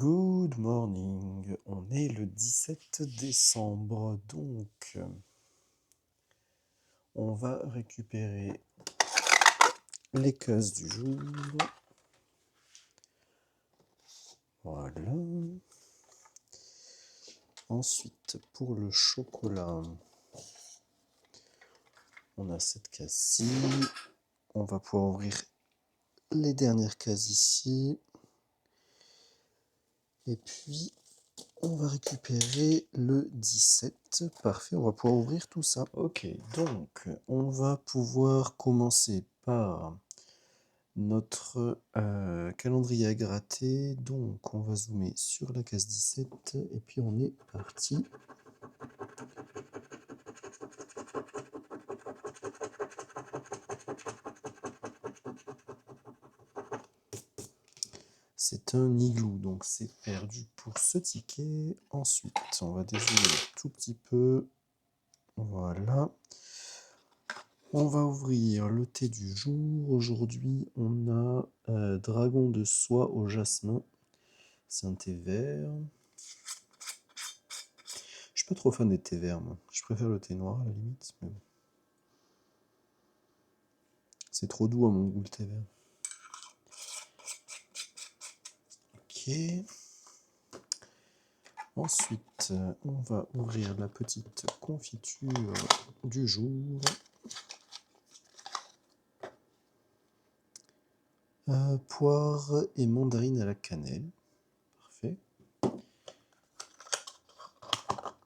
Good morning, on est le 17 décembre, donc on va récupérer les cases du jour. Voilà. Ensuite, pour le chocolat, on a cette case-ci. On va pouvoir ouvrir les dernières cases ici. Et puis, on va récupérer le 17. Parfait, on va pouvoir ouvrir tout ça. Ok, donc on va pouvoir commencer par notre calendrier à gratter. Donc on va zoomer sur la case 17 et puis on est parti. C'est un igloo, donc c'est perdu pour ce ticket. Ensuite, on va dézoomer un tout petit peu. Voilà. On va ouvrir le thé du jour. Aujourd'hui, on a dragon de soie au jasmin. C'est un thé vert. Je suis pas trop fan des thés verts, moi. Je préfère le thé noir à la limite. Mais bon. C'est trop doux à mon goût, le thé vert. Ok. Ensuite, on va ouvrir la petite confiture du jour. Poire et mandarine à la cannelle. Parfait.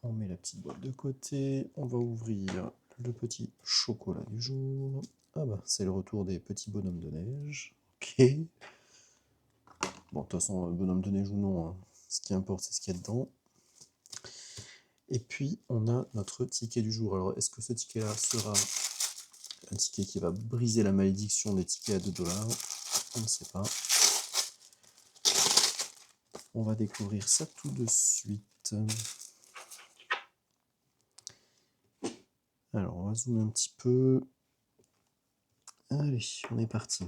On met la petite boîte de côté. On va ouvrir le petit chocolat du jour. Ah bah, c'est le retour des petits bonhommes de neige. Ok. Bon, de toute façon, bonhomme de neige ou non, hein, ce qui importe, c'est ce qu'il y a dedans. Et puis, on a notre ticket du jour. Alors, est-ce que ce ticket-là sera un ticket qui va briser la malédiction des tickets à 2 $? On ne sait pas. On va découvrir ça tout de suite. Alors, on va zoomer un petit peu. Allez, on est parti.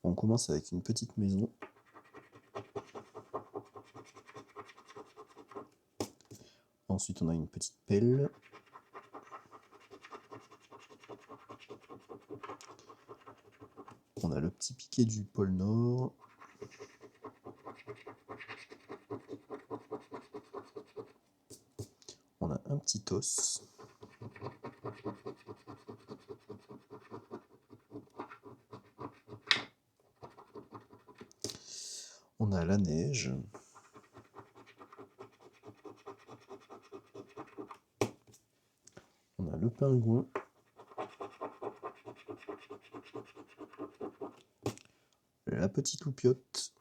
On commence avec une petite maison. Ensuite, on a une petite pelle. On a le petit piquet du pôle Nord. On a un petit os. On a la neige. On a le pingouin. La petite loupiote.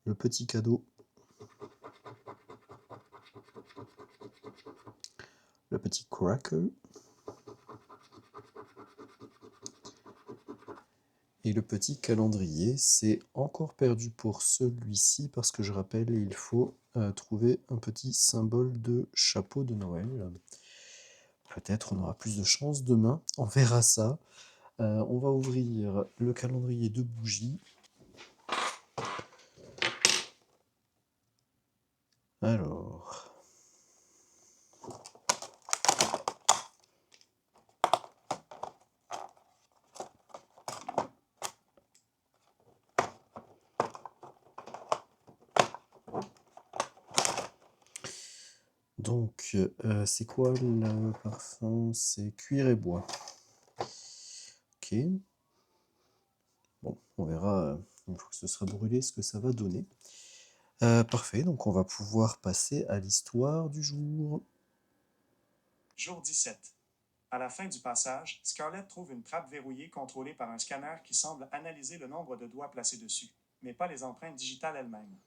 Le petit cadeau. Le petit cracker. Et le petit calendrier, c'est encore perdu pour celui-ci parce que je rappelle, il faut trouver un petit symbole de chapeau de Noël. Peut-être on aura plus de chance demain, on verra ça. On va ouvrir le calendrier de bougies. Alors... Donc, c'est quoi le parfum? C'est cuir et bois. Ok. Bon, on verra une fois que ce sera brûlé ce que ça va donner. Parfait, donc on va pouvoir passer à l'histoire du jour. Jour 17. À la fin du passage, Scarlett trouve une trappe verrouillée contrôlée par un scanner qui semble analyser le nombre de doigts placés dessus, mais pas les empreintes digitales elles-mêmes.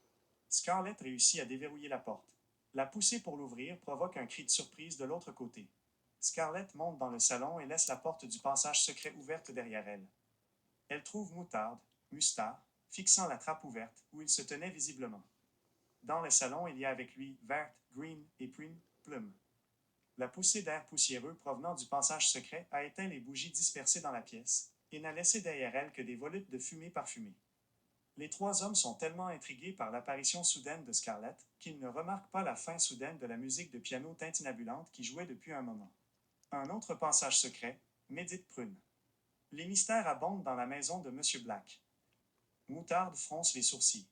Scarlett réussit à déverrouiller la porte. La pousser pour l'ouvrir provoque un cri de surprise de l'autre côté. Scarlett monte dans le salon et laisse la porte du passage secret ouverte derrière elle. Elle trouve Moutarde, Mustard, fixant la trappe ouverte où il se tenait visiblement. Dans le salon, il y a avec lui Vert, Green et Plume. La poussée d'air poussiéreux provenant du passage secret a éteint les bougies dispersées dans la pièce et n'a laissé derrière elle que des volutes de fumée parfumée. Les trois hommes sont tellement intrigués par l'apparition soudaine de Scarlett qu'ils ne remarquent pas la fin soudaine de la musique de piano tintinabulante qui jouait depuis un moment. Un autre passage secret, médite Prune. Les mystères abondent dans la maison de Monsieur Black. Moutarde fronce les sourcils.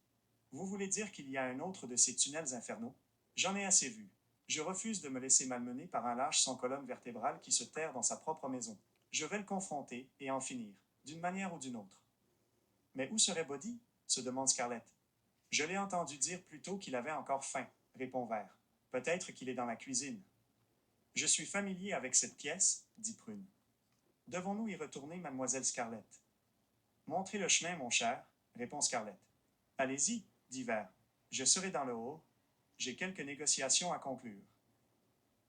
Vous voulez dire qu'il y a un autre de ces tunnels infernaux? J'en ai assez vu. Je refuse de me laisser malmener par un lâche sans colonne vertébrale qui se terre dans sa propre maison. Je vais le confronter et en finir, d'une manière ou d'une autre. Mais où serait Bodhi? Se demande Scarlett. Je l'ai entendu dire plus tôt qu'il avait encore faim, répond Vert. Peut-être qu'il est dans la cuisine. Je suis familier avec cette pièce, dit Prune. Devons-nous y retourner, mademoiselle Scarlett? Montrez le chemin, mon cher, répond Scarlett. Allez-y, dit Vert. Je serai dans le hall. J'ai quelques négociations à conclure.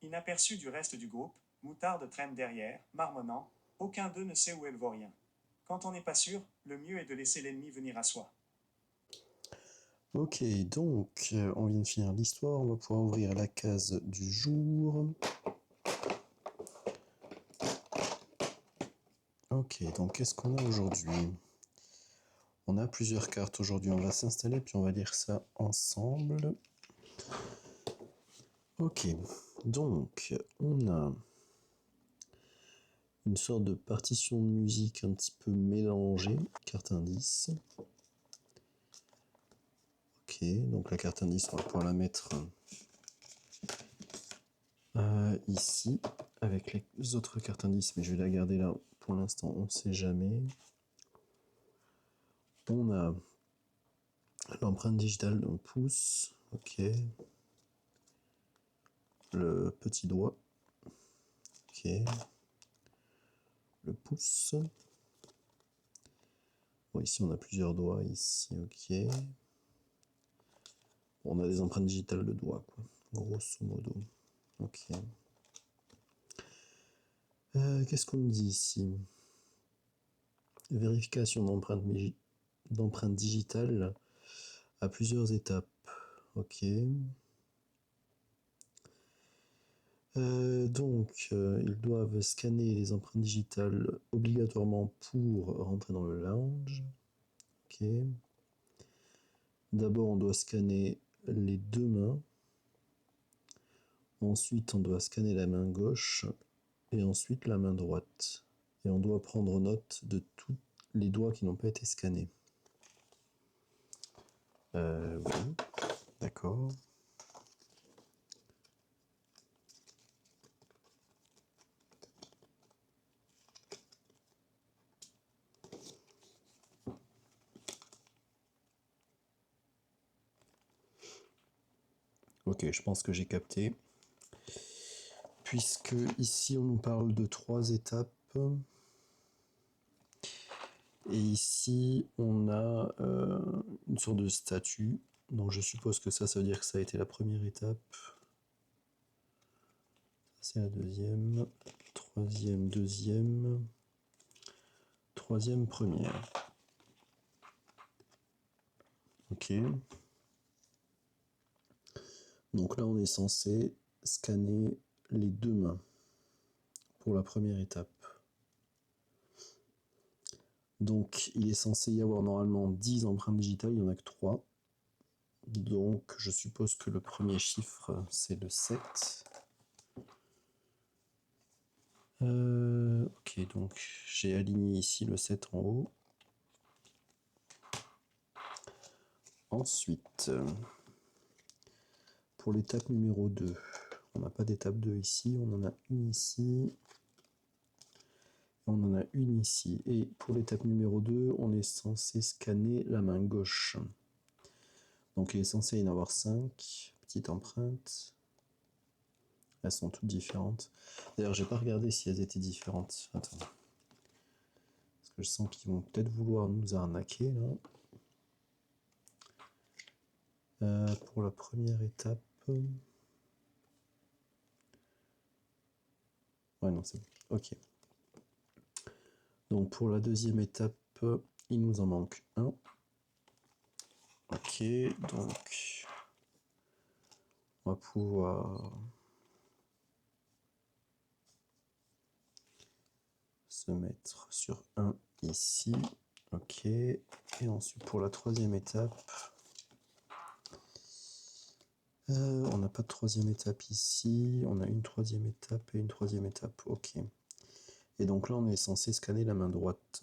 Inaperçu du reste du groupe, Moutarde traîne derrière, marmonnant. Aucun d'eux ne sait où est le vaurien. Quand on n'est pas sûr, le mieux est de laisser l'ennemi venir à soi. Ok, donc on vient de finir l'histoire, on va pouvoir ouvrir la case du jour. Ok, donc qu'est-ce qu'on a aujourd'hui? On a plusieurs cartes aujourd'hui, on va s'installer puis on va lire ça ensemble. Ok, donc on a une sorte de partition de musique un petit peu mélangée, carte indice. Ok, donc la carte indice, on va pouvoir la mettre ici, avec les autres cartes indices, mais je vais la garder là pour l'instant, on ne sait jamais. On a l'empreinte digitale d'un pouce, ok. Le petit doigt, ok. Le pouce. Bon, ici on a plusieurs doigts, ici, ok. Bon, on a des empreintes digitales de doigts, quoi, grosso modo. Ok. Qu'est-ce qu'on nous dit ici? Vérification d'empreintes digitales à plusieurs étapes. Ok. Ils doivent scanner les empreintes digitales obligatoirement pour rentrer dans le lounge. Ok. D'abord, on doit scanner les deux mains. Ensuite, on doit scanner la main gauche. Et ensuite, la main droite. Et on doit prendre note de tous les doigts qui n'ont pas été scannés. Oui, d'accord. Ok, je pense que j'ai capté. Puisque ici on nous parle de 3 étapes. Et ici on a une sorte de statue. Donc je suppose que ça veut dire que ça a été la première étape. C'est la deuxième. Troisième, deuxième. Troisième, première. Ok. Donc là on est censé scanner les deux mains pour la première étape. Donc il est censé y avoir normalement 10 empreintes digitales, il n'y en a que 3. Donc je suppose que le premier chiffre c'est le 7. Ok, donc j'ai aligné ici le 7 en haut. Ensuite, pour l'étape numéro 2, on n'a pas d'étape 2 ici, on en a une ici. On en a une ici. Et pour l'étape numéro 2, on est censé scanner la main gauche. Donc il est censé y en avoir 5 petites empreintes. Elles sont toutes différentes. D'ailleurs, j'ai pas regardé si elles étaient différentes. Attends. Parce que je sens qu'ils vont peut-être vouloir nous arnaquer là. Pour la première étape. Ouais, non, c'est bon. Ok. Donc pour la deuxième étape, il nous en manque un. Ok, donc on va pouvoir se mettre sur un ici. Ok. Et ensuite, pour la troisième étape, on n'a pas de troisième étape ici. On a une troisième étape et une troisième étape. Ok. Et donc là, on est censé scanner la main droite.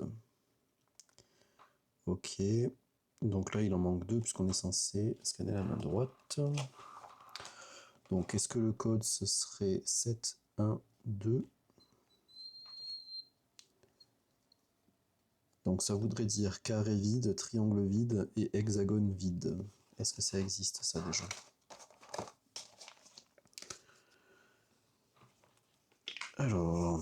Ok. Donc là, il en manque 2 puisqu'on est censé scanner la main droite. Donc, est-ce que le code, ce serait 7, 1, 2 ? Donc, ça voudrait dire carré vide, triangle vide et hexagone vide. Est-ce que ça existe, ça, déjà ? Alors...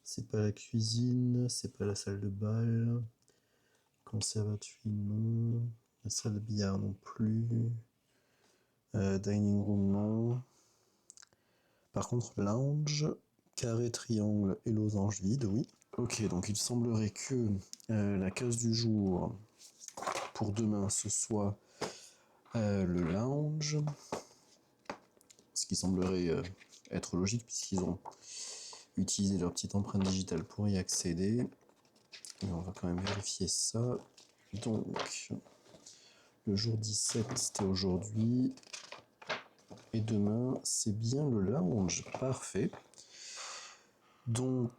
c'est pas la cuisine, c'est pas la salle de bal. Conservatory, non. La salle de billard, non plus. Dining room, non. Par contre, lounge, carré, triangle et losange vide, oui. Ok, donc il semblerait que la case du jour pour demain, ce soit le lounge. Ce qui semblerait être logique puisqu'ils ont utilisé leur petite empreinte digitale pour y accéder. Mais on va quand même vérifier ça. Donc, le jour 17, c'était aujourd'hui. Et demain, c'est bien le lounge. Parfait. Donc,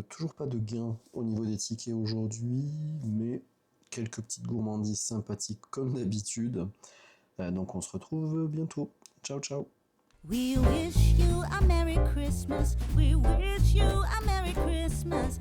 toujours pas de gain au niveau des tickets aujourd'hui, mais quelques petites gourmandises sympathiques comme d'habitude. Donc, on se retrouve bientôt. Ciao, ciao. We wish you a Merry Christmas. We wish you a Merry Christmas.